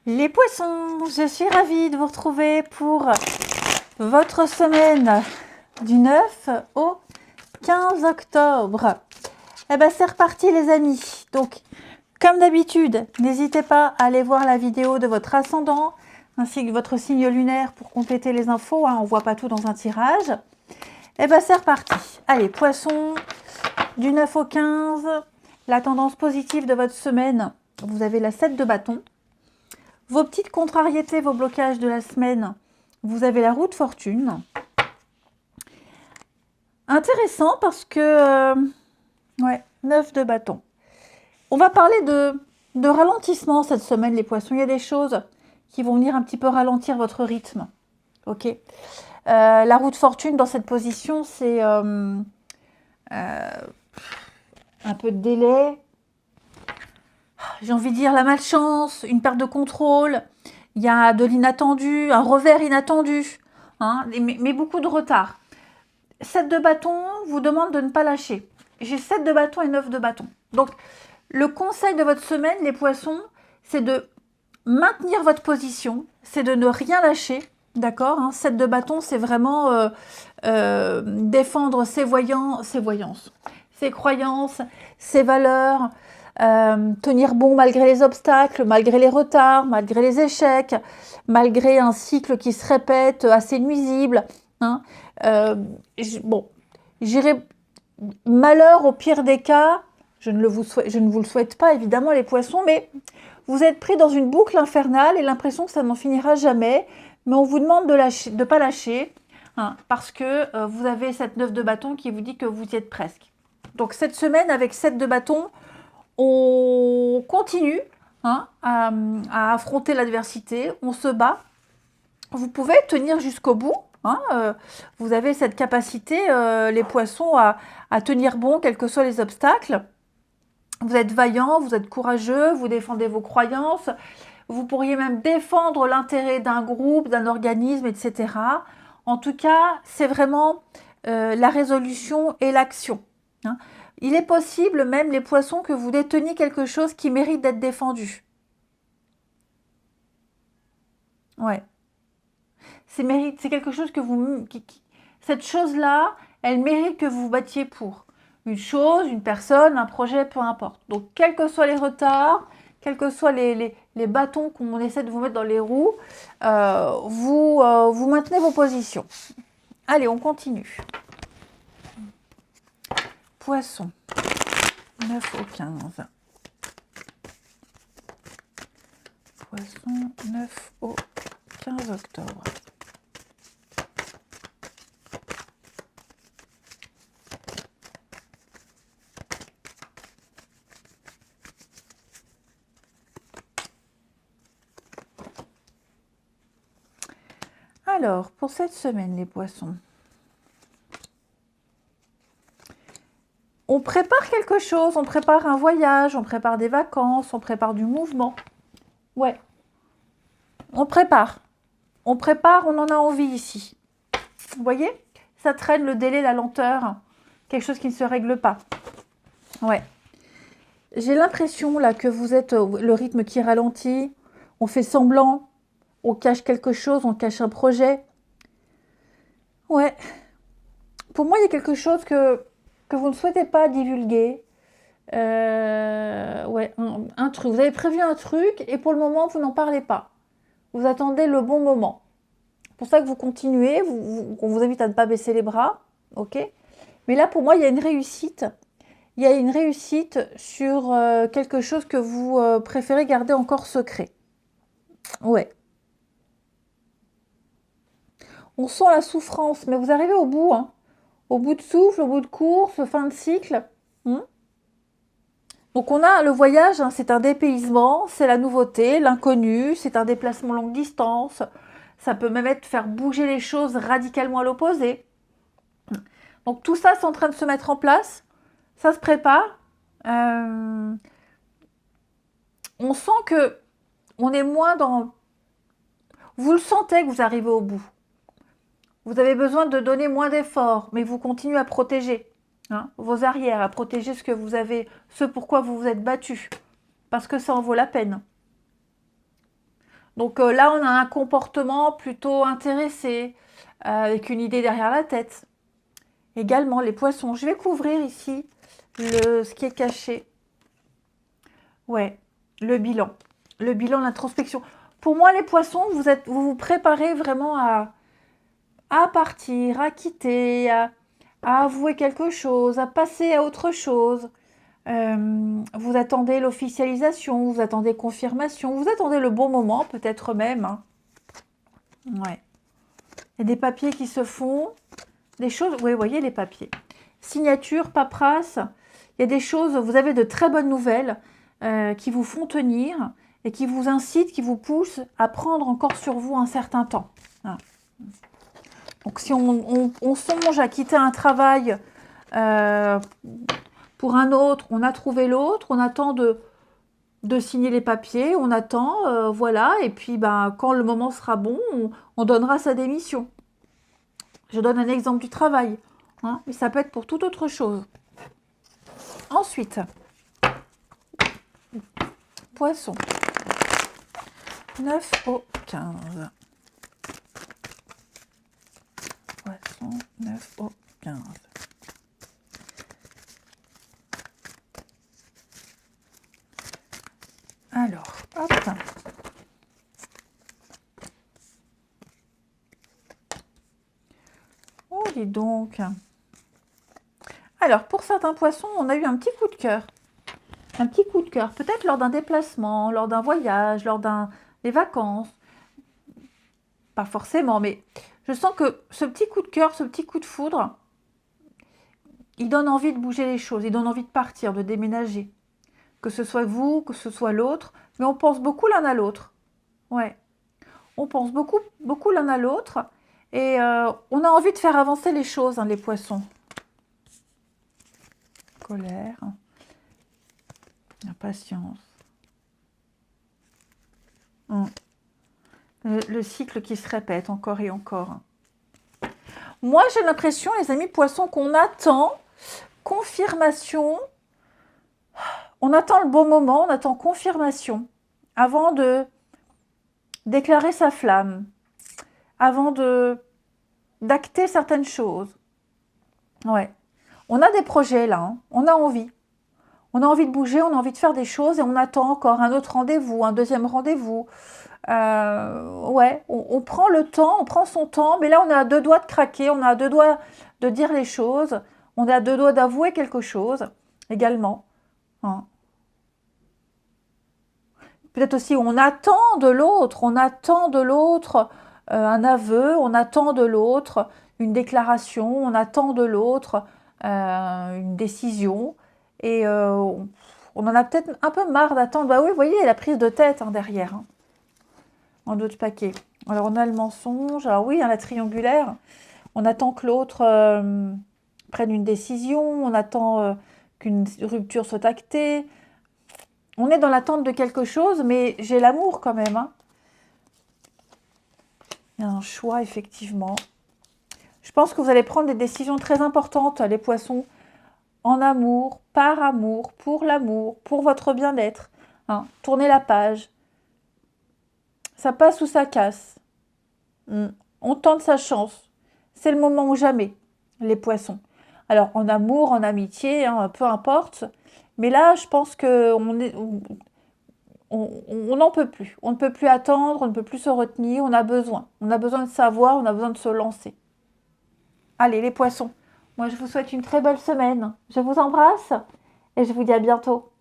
Les poissons, je suis ravie de vous retrouver pour votre semaine du 9 au 15 octobre. Eh ben c'est reparti les amis. Donc, comme d'habitude, n'hésitez pas à aller voir la vidéo de votre ascendant ainsi que votre signe lunaire pour compléter les infos. On ne voit pas tout dans un tirage. Eh ben c'est reparti. Allez, poissons, du 9 au 15, la tendance positive de votre semaine, vous avez la 7 de bâton. Vos petites contrariétés, vos blocages de la semaine, vous avez la roue de fortune. Intéressant parce que, ouais, 9 de bâton. On va parler de ralentissement cette semaine, les poissons. Il y a des choses qui vont venir un petit peu ralentir votre rythme. Ok. La roue de fortune dans cette position, c'est un peu de délai. J'ai envie de dire la malchance, une perte de contrôle, il y a de l'inattendu, un revers inattendu, hein, mais beaucoup de retard. 7 de bâton vous demande de ne pas lâcher. J'ai 7 de bâton et 9 de bâton. Donc, le conseil de votre semaine, les poissons, c'est de maintenir votre position, c'est de ne rien lâcher, d'accord, hein. 7 de bâton, c'est vraiment défendre ses voyances, ses croyances, ses valeurs, tenir bon malgré les obstacles, malgré les retards, malgré les échecs, malgré un cycle qui se répète assez nuisible, hein. Bon, j'irai malheur au pire des cas, je ne vous le souhaite pas évidemment les poissons, mais vous êtes pris dans une boucle infernale et l'impression que ça n'en finira jamais, mais on vous demande de ne pas lâcher, hein, parce que vous avez cette 9 de bâton qui vous dit que vous y êtes presque. Donc cette semaine avec 7 de bâton, on continue, hein, à affronter l'adversité, on se bat. Vous pouvez tenir jusqu'au bout, hein, vous avez cette capacité, les poissons, à tenir bon, quels que soient les obstacles. Vous êtes vaillant, vous êtes courageux, vous défendez vos croyances, vous pourriez même défendre l'intérêt d'un groupe, d'un organisme, etc. En tout cas, c'est vraiment la résolution et l'action, hein. Il est possible, même les poissons, que vous déteniez quelque chose qui mérite d'être défendu. Ouais. C'est quelque chose que vous... cette chose-là, elle mérite que vous vous battiez pour. Une chose, une personne, un projet, peu importe. Donc, quels que soient les retards, quels que soient les bâtons qu'on essaie de vous mettre dans les roues, vous maintenez vos positions. Allez, on continue. Poisson. 9 au 15. Poisson, 9 au 15 octobre. Alors, pour cette semaine, les poissons, on prépare quelque chose, on prépare un voyage, on prépare des vacances, on prépare du mouvement. Ouais, on prépare, on en a envie ici. Vous voyez, ça traîne le délai, la lenteur, quelque chose qui ne se règle pas. Ouais, j'ai l'impression là que vous êtes le rythme qui ralentit, on fait semblant, on cache quelque chose, on cache un projet. Ouais, pour moi, il y a quelque chose que vous ne souhaitez pas divulguer. Ouais, un truc. Vous avez prévu un truc et pour le moment, vous n'en parlez pas. Vous attendez le bon moment. C'est pour ça que vous continuez. On vous invite à ne pas baisser les bras. Ok. Mais là, pour moi, il y a une réussite. Il y a une réussite sur quelque chose que vous préférez garder encore secret. Ouais. On sent la souffrance, mais vous arrivez au bout, hein. Au bout de souffle, au bout de course, fin de cycle. Donc on a le voyage, hein, c'est un dépaysement, c'est la nouveauté, l'inconnu, c'est un déplacement longue distance. Ça peut même être faire bouger les choses radicalement à l'opposé. Donc tout ça, c'est en train de se mettre en place. Ça se prépare. On sent que on est moins dans... Vous le sentez que vous arrivez au bout. Vous avez besoin de donner moins d'efforts, mais vous continuez à protéger, hein, vos arrières, à protéger ce que vous avez, ce pourquoi vous vous êtes battu, parce que ça en vaut la peine. Donc là, on a un comportement plutôt intéressé, avec une idée derrière la tête. Également, les poissons. Je vais couvrir ici ce qui est caché. Ouais, le bilan. Le bilan, l'introspection. Pour moi, les poissons, vous vous préparez vraiment à partir, à quitter, à avouer quelque chose, à passer à autre chose. Vous attendez l'officialisation, vous attendez confirmation, vous attendez le bon moment, peut-être même. Hein. Ouais. Il y a des papiers qui se font, des choses. Oui, vous voyez les papiers. Signature, paperasse. Il y a des choses, vous avez de très bonnes nouvelles qui vous font tenir et qui vous incitent, qui vous poussent à prendre encore sur vous un certain temps. Hein. Donc, si on songe à quitter un travail pour un autre, on a trouvé l'autre, on attend de signer les papiers, on attend, voilà, et puis ben, quand le moment sera bon, on donnera sa démission. Je donne un exemple du travail, hein, mais ça peut être pour toute autre chose. Ensuite, poisson, 9 au 15. Poisson, 9 au 15. Alors, hop. Oh, dis donc. Alors, pour certains poissons, on a eu un petit coup de cœur. Un petit coup de cœur, peut-être lors d'un déplacement, lors d'un voyage, lors des vacances. Pas forcément, mais je sens que ce petit coup de cœur, ce petit coup de foudre, il donne envie de bouger les choses, il donne envie de partir, de déménager. Que ce soit vous, que ce soit l'autre, mais on pense beaucoup l'un à l'autre. Ouais, on pense beaucoup, beaucoup l'un à l'autre, et on a envie de faire avancer les choses, hein, les poissons. Colère, impatience. Le cycle qui se répète encore et encore. Moi, j'ai l'impression, les amis poissons, qu'on attend confirmation. On attend le bon moment, on attend confirmation avant de déclarer sa flamme, avant d'acter certaines choses. Ouais. On a des projets là, hein. On a envie. On a envie de bouger, on a envie de faire des choses et on attend encore un autre rendez-vous, un deuxième rendez-vous. Ouais, on prend le temps, on prend son temps, mais là on est à deux doigts de craquer, on est à deux doigts de dire les choses, on est à deux doigts d'avouer quelque chose également. Hein. Peut-être aussi on attend de l'autre, un aveu, on attend de l'autre une déclaration, on attend de l'autre une décision et on en a peut-être un peu marre d'attendre. Bah oui, vous voyez, il y a la prise de tête hein, derrière. Hein. En d'autres paquets. Alors on a le mensonge, alors oui, hein, la triangulaire, on attend que l'autre prenne une décision, on attend qu'une rupture soit actée, on est dans l'attente de quelque chose, mais j'ai l'amour quand même. Hein. Il y a un choix, effectivement. Je pense que vous allez prendre des décisions très importantes, les poissons, en amour, par amour, pour votre bien-être. Hein. Tournez la page. Ça passe ou ça casse. On tente sa chance. C'est le moment ou jamais, les poissons. Alors, en amour, en amitié, hein, peu importe. Mais là, je pense qu'on n'en peut plus. On ne peut plus attendre, on ne peut plus se retenir. On a besoin. On a besoin de savoir, on a besoin de se lancer. Allez, les poissons. Moi, je vous souhaite une très belle semaine. Je vous embrasse et je vous dis à bientôt.